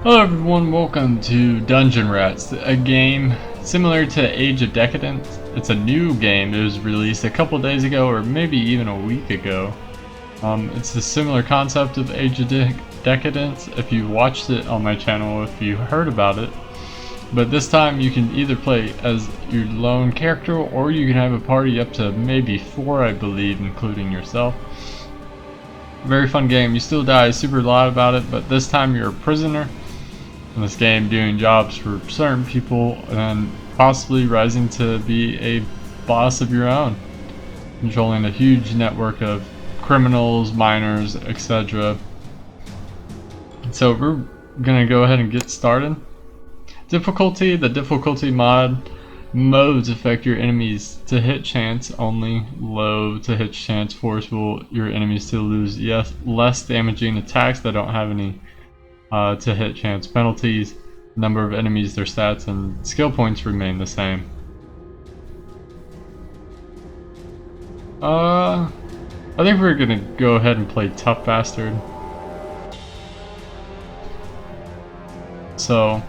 Hello everyone, welcome to Dungeon Rats, a game similar to Age of Decadence. It's a new game. It was released a couple days ago or maybe even a week ago. It's a similar concept of Age of Decadence if you watched it on my channel, if you heard about it. But this time you can either play as your lone character or you can have a party up to maybe 4, I believe, including yourself. Very fun game. You still die super loud about it, but this time you're a prisoner in this game doing jobs for certain people and possibly rising to be a boss of your own, controlling a huge network of criminals, miners, etc. So we're gonna go ahead and get started. Difficulty: the difficulty modes affect your enemies to hit chance only. Low to hit chance force will your enemies to lose less damaging attacks that don't have any to hit chance penalties. Number of enemies, their stats, and skill points remain the same. I think we're gonna go ahead and play Tough Bastard. So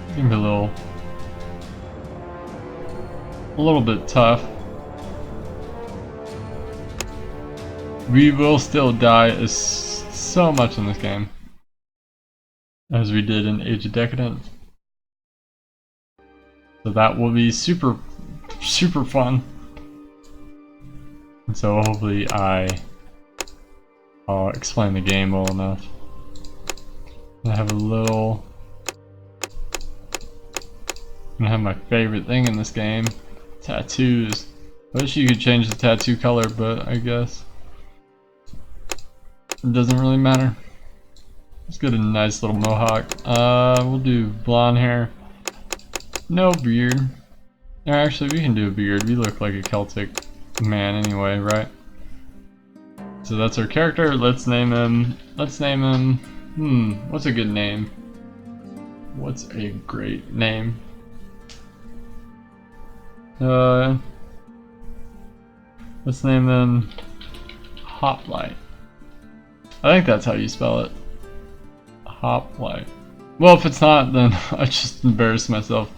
I think a little bit tough. We will still die so much in this game as we did in Age of Decadence, so that will be super fun. And so hopefully I'll explain the game well enough. I have I'm gonna have my favorite thing in this game: tattoos. I wish you could change the tattoo color, but I guess it doesn't really matter. Let's get a nice little mohawk. We'll do blonde hair. No beard. Or actually, we can do a beard. We look like a Celtic man anyway, right? So that's our character. Let's name him. What's a good name? What's a great name? Let's name him Hoplite. I think that's how you spell it. Hoplite. Well, if it's not, then I just embarrassed myself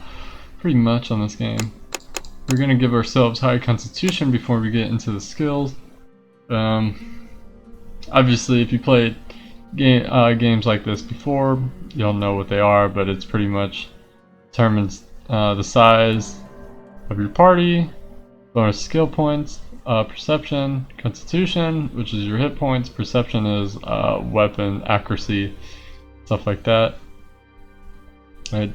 pretty much on this game. We're gonna give ourselves high constitution before we get into the skills. Obviously, if you played games like this before, you'll know what they are, but it's pretty much determines the size of your party, bonus skill points, perception, constitution, which is your hit points, perception is weapon accuracy, stuff like that.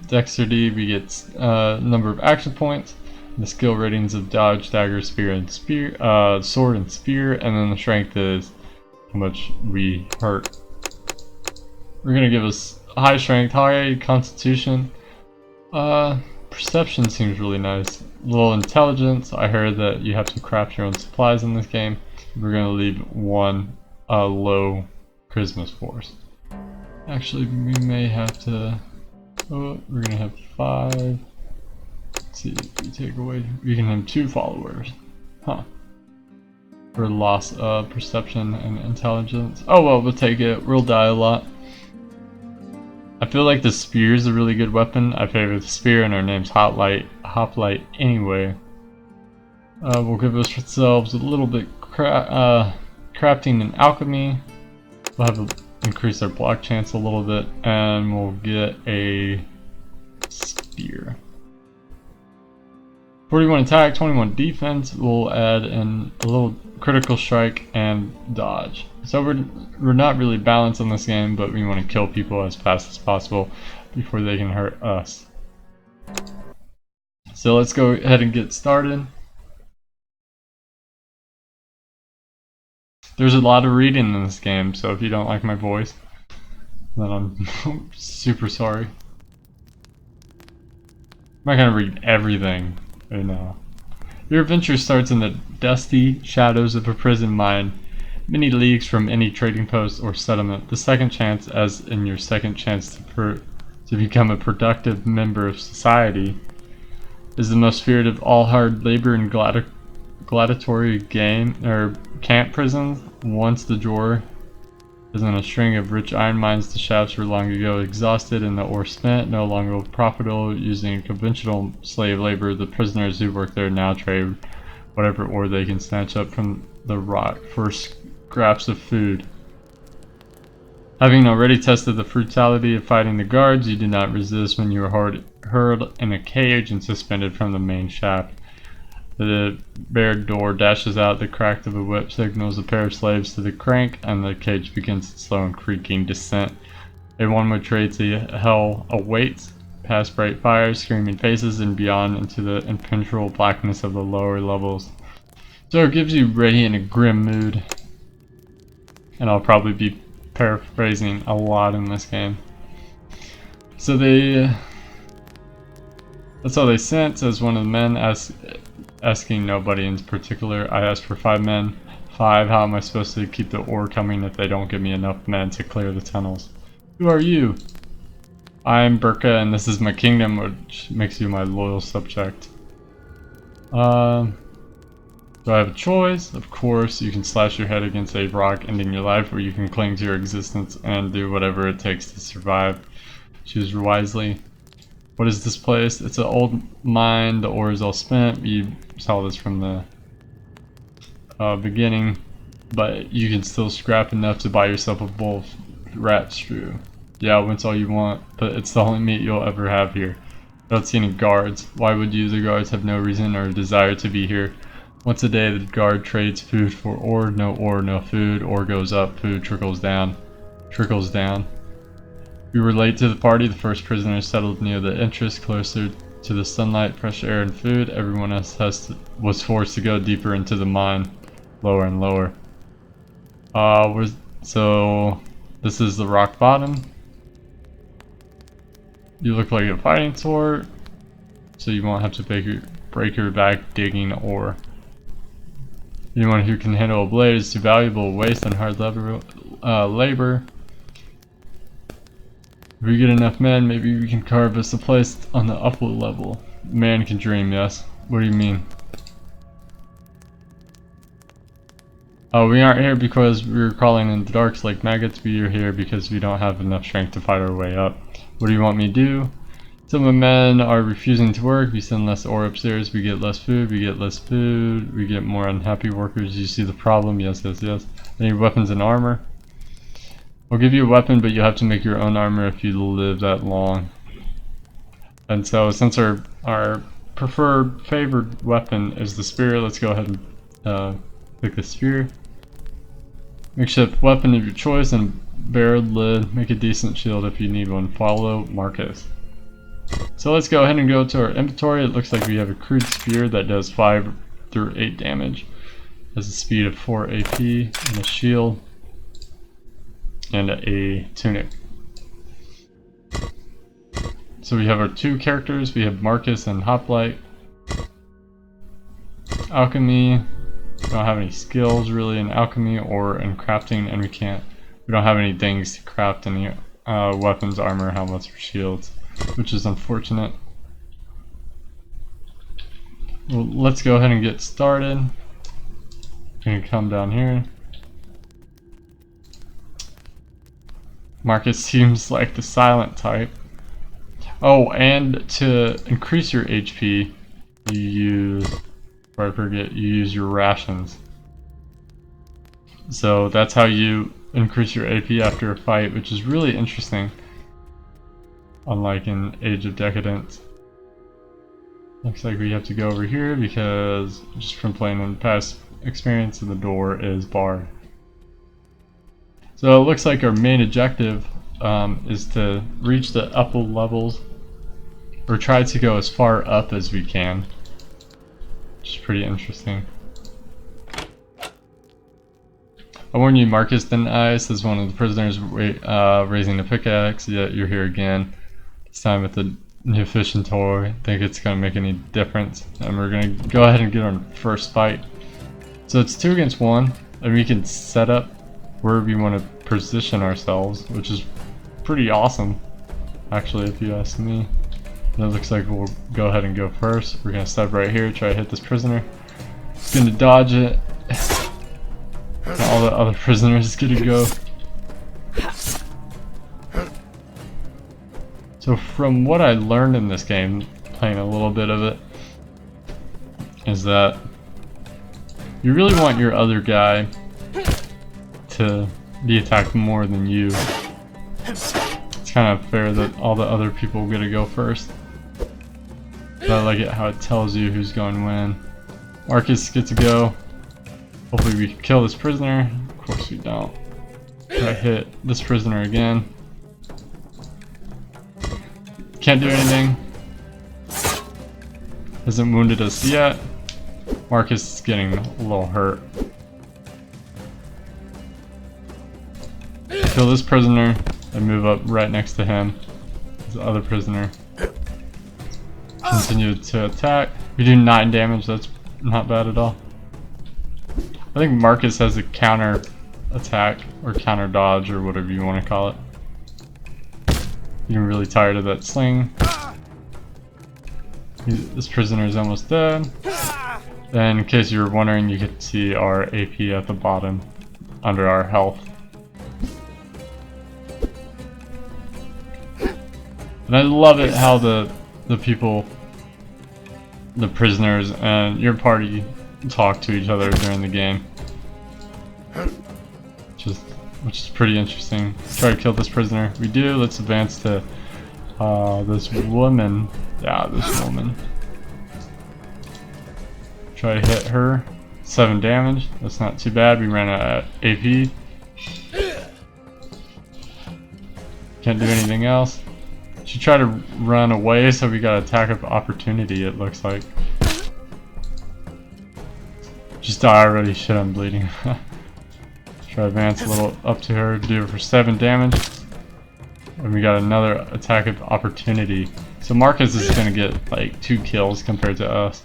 Dexterity, we get number of action points, the skill ratings of dodge, dagger, spear, and sword and spear, and then the strength is how much we hurt. We're gonna give us high strength, high constitution. Perception seems really nice. A little intelligence. I heard that you have to craft your own supplies in this game. We're gonna leave one low charisma force. Actually, we may have to. Oh, we're gonna have 5. Let's see if we take away. We can have 2 followers. Huh. For loss of perception and intelligence. Oh well, we'll take it. We'll die a lot. I feel like the spear is a really good weapon. I favor the spear, and our name's Hoplite anyway. We'll give ourselves a little bit crafting and alchemy. We'll have increase our block chance a little bit, and we'll get a spear. 41 attack, 21 defense. We'll add in a little critical strike and dodge. So we're not really balanced on this game, but we want to kill people as fast as possible before they can hurt us. So let's go ahead and get started. There's a lot of reading in this game, so if you don't like my voice, then I'm super sorry. I'm not gonna read everything right now. Your adventure starts in the dusty shadows of a prison mine, many leagues from any trading post or settlement. The second chance, as in your second chance to become a productive member of society, is the most feared of all hard labor and gladiatory game or camp prisons. Once the door As in a string of rich iron mines, the shafts were long ago exhausted and the ore spent, no longer profitable. Using conventional slave labor, the prisoners who work there now trade whatever ore they can snatch up from the rock for scraps of food. Having already tested the brutality of fighting the guards, you did not resist when you were hurled in a cage and suspended from the main shaft. The barred door dashes out, the crack of a whip signals a pair of slaves to the crank, and the cage begins its slow and creaking descent. A one-way train to hell awaits, past bright fires, screaming faces, and beyond into the impenetrable blackness of the lower levels. So it gives you ready in a grim mood, and I'll probably be paraphrasing a lot in this game. So that's all they sent, says one of the men, asking nobody in particular. I asked for 5 men. 5, how am I supposed to keep the ore coming if they don't give me enough men to clear the tunnels? Who are you? I'm Burka and this is my kingdom, which makes you my loyal subject. Do I have a choice? Of course, you can slash your head against a rock ending your life, or you can cling to your existence and do whatever it takes to survive. Choose wisely. What is this place? It's an old mine, the ore is all spent. You saw this from the beginning, but you can still scrap enough to buy yourself a bowl of rat stew. Yeah, it's all you want, but it's the only meat you'll ever have here. I don't see any guards. Why would you? The guards have no reason or desire to be here. Once a day, the guard trades food for ore, no food. Ore goes up, food trickles down. Trickles down. We were late to the party. The first prisoner settled near the entrance, closer to the sunlight, fresh air, and food. Everyone else was forced to go deeper into the mine, lower and lower. So this is the rock bottom. You look like a fighting sword, so you won't have to break your back digging ore. Anyone who can handle a blade is too valuable, waste and hard labor. If we get enough men, maybe we can carve us a place on the upper level. Man can dream, yes. What do you mean? Oh, we aren't here because we were crawling in the darks like maggots. We are here because we don't have enough strength to fight our way up. What do you want me to do? Some of the men are refusing to work. We send less ore upstairs. We get less food. We get less food. We get more unhappy workers. You see the problem? Yes, yes, yes. Any weapons and armor? I'll give you a weapon, but you'll have to make your own armor if you live that long. And so, since our favored weapon is the spear, let's go ahead and pick the spear. Makeshift weapon of your choice and barreled lid. Make a decent shield if you need one. Follow Marcus. So let's go ahead and go to our inventory. It looks like we have a crude spear that does 5 through 8 damage. Has a speed of 4 AP and a shield. And a tunic. So we have our 2 characters. We have Marcus and Hoplite. Alchemy. We don't have any skills really in alchemy or in crafting, and we don't have any things to craft any weapons, armor, helmets, or shields, which is unfortunate. Well, let's go ahead and get started. I'm gonna come down here. Marcus seems like the silent type. Oh, and to increase your HP, you use, before I forget, you use your rations. So that's how you increase your AP after a fight, which is really interesting. Unlike in Age of Decadence. Looks like we have to go over here because, just from playing in the past experience, the door is barred. So it looks like our main objective is to reach the upper levels, or try to go as far up as we can, which is pretty interesting. I warn you, Marcus didn't I, says one of the prisoners raising a pickaxe. Yeah, you're here again. This time with the new fishing toy. Think it's gonna make any difference? And we're gonna go ahead and get our first fight. So it's 2 against 1, and we can set up where we want to position ourselves, which is pretty awesome, actually, if you ask me. And it looks like we'll go ahead and go first. We're gonna step right here, try to hit this prisoner. He's gonna dodge it. And all the other prisoners gonna go. So from what I learned in this game, playing a little bit of it, is that you really want your other guy to be attacked more than you. It's kind of fair that all the other people get to go first. But I like it how it tells you who's going when. Marcus gets to go. Hopefully we can kill this prisoner. Of course we don't. Try to hit this prisoner again. Can't do anything. Hasn't wounded us yet. Marcus is getting a little hurt. Kill this prisoner and move up right next to him. The other prisoner. Continue to attack. We do 9 damage, that's not bad at all. I think Marcus has a counter attack or counter dodge or whatever you want to call it. Getting really tired of that sling. This prisoner is almost dead. And in case you're wondering, you can see our AP at the bottom under our health. And I love it how the people, the prisoners and your party talk to each other during the game. Which is pretty interesting. Let's try to kill this prisoner. We do. Let's advance to this woman. Yeah, this woman. Try to hit her. 7 damage. That's not too bad. We ran out of AP. Can't do anything else. She tried to run away, so we got attack of opportunity, it looks like. Just die already. Shit, I'm bleeding. Try to advance a little up to her, do it for 7 damage. And we got another attack of opportunity. So Marcus is gonna get like 2 kills compared to us.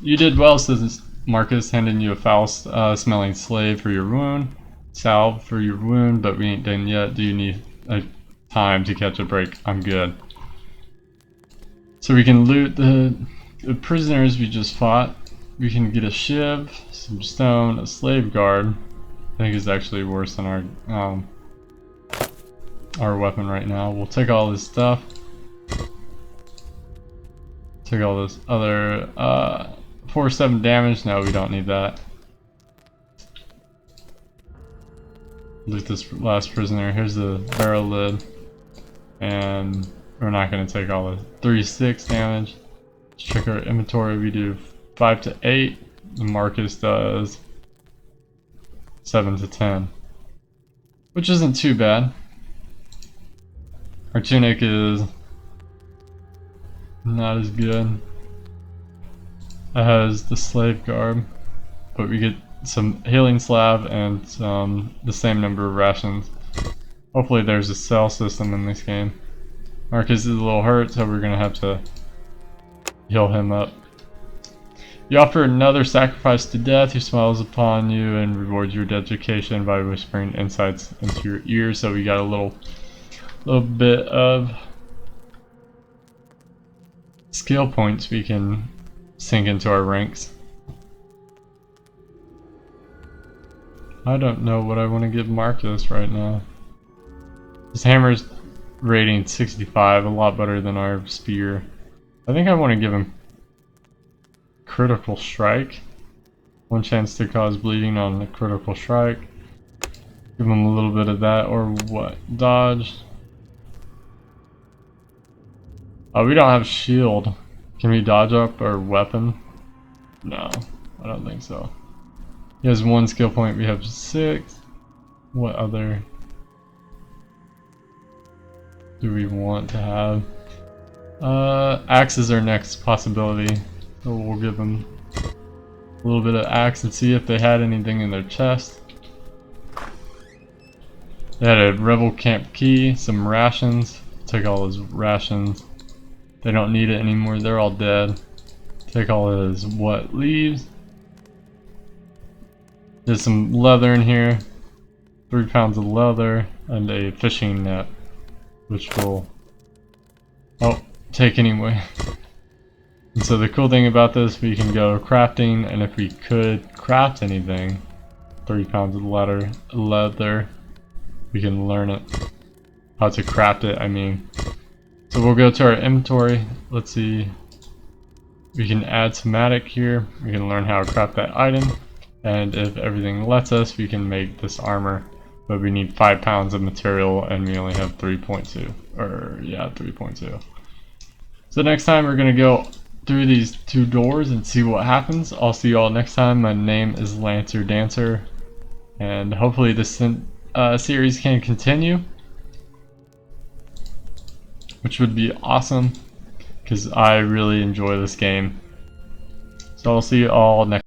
You did well, says Marcus, handing you a foul smelling slave for your wound. Salve for your wound, but we ain't done yet. Do you need time to catch a break? I'm good. So we can loot the prisoners we just fought. We can get a shiv, some stone, a slave guard. I think is actually worse than our weapon right now. We'll take all this stuff. Take all this other 4-7 damage. No, we don't need that. Loot this last prisoner. Here's the barrel lid, and we're not going to take all the 3-6 damage. Let's check our inventory. We do 5 to 8. And Marcus does 7 to 10, which isn't too bad. Our tunic is not as good. It has the slave garb, but we get some healing slab and the same number of rations. Hopefully there's a cell system in this game. Marcus is a little hurt, so we're gonna have to heal him up. You offer another sacrifice to death, who smiles upon you and rewards your dedication by whispering insights into your ears. So we got a little bit of skill points we can sink into our ranks. I don't know what I want to give Marcus right now. His hammer's rating 65, a lot better than our spear. I think I want to give him critical strike. 1 chance to cause bleeding on the critical strike. Give him a little bit of that, or what? Dodge. Oh, we don't have shield. Can we dodge up our weapon? No, I don't think so. He has 1 skill point, we have 6. What other do we want to have? Axe is our next possibility. So we'll give them a little bit of axe and see if they had anything in their chest. They had a rebel camp key, some rations. Take all his rations. They don't need it anymore, they're all dead. Take all his what leaves. There's some leather in here. 3 pounds of leather and a fishing net, which we'll take anyway. And so the cool thing about this, we can go crafting, and if we could craft anything, 3 pounds of leather, we can learn it. how to craft it, I mean. So we'll go to our inventory. Let's see. We can add somatic here. We can learn how to craft that item. And if everything lets us, we can make this armor. But we need 5 pounds of material and we only have 3.2. Or yeah, 3.2. So next time we're going to go through these 2 doors and see what happens. I'll see you all next time. My name is Lancer Dancer. And hopefully this series can continue. Which would be awesome. Because I really enjoy this game. So I'll see you all next time.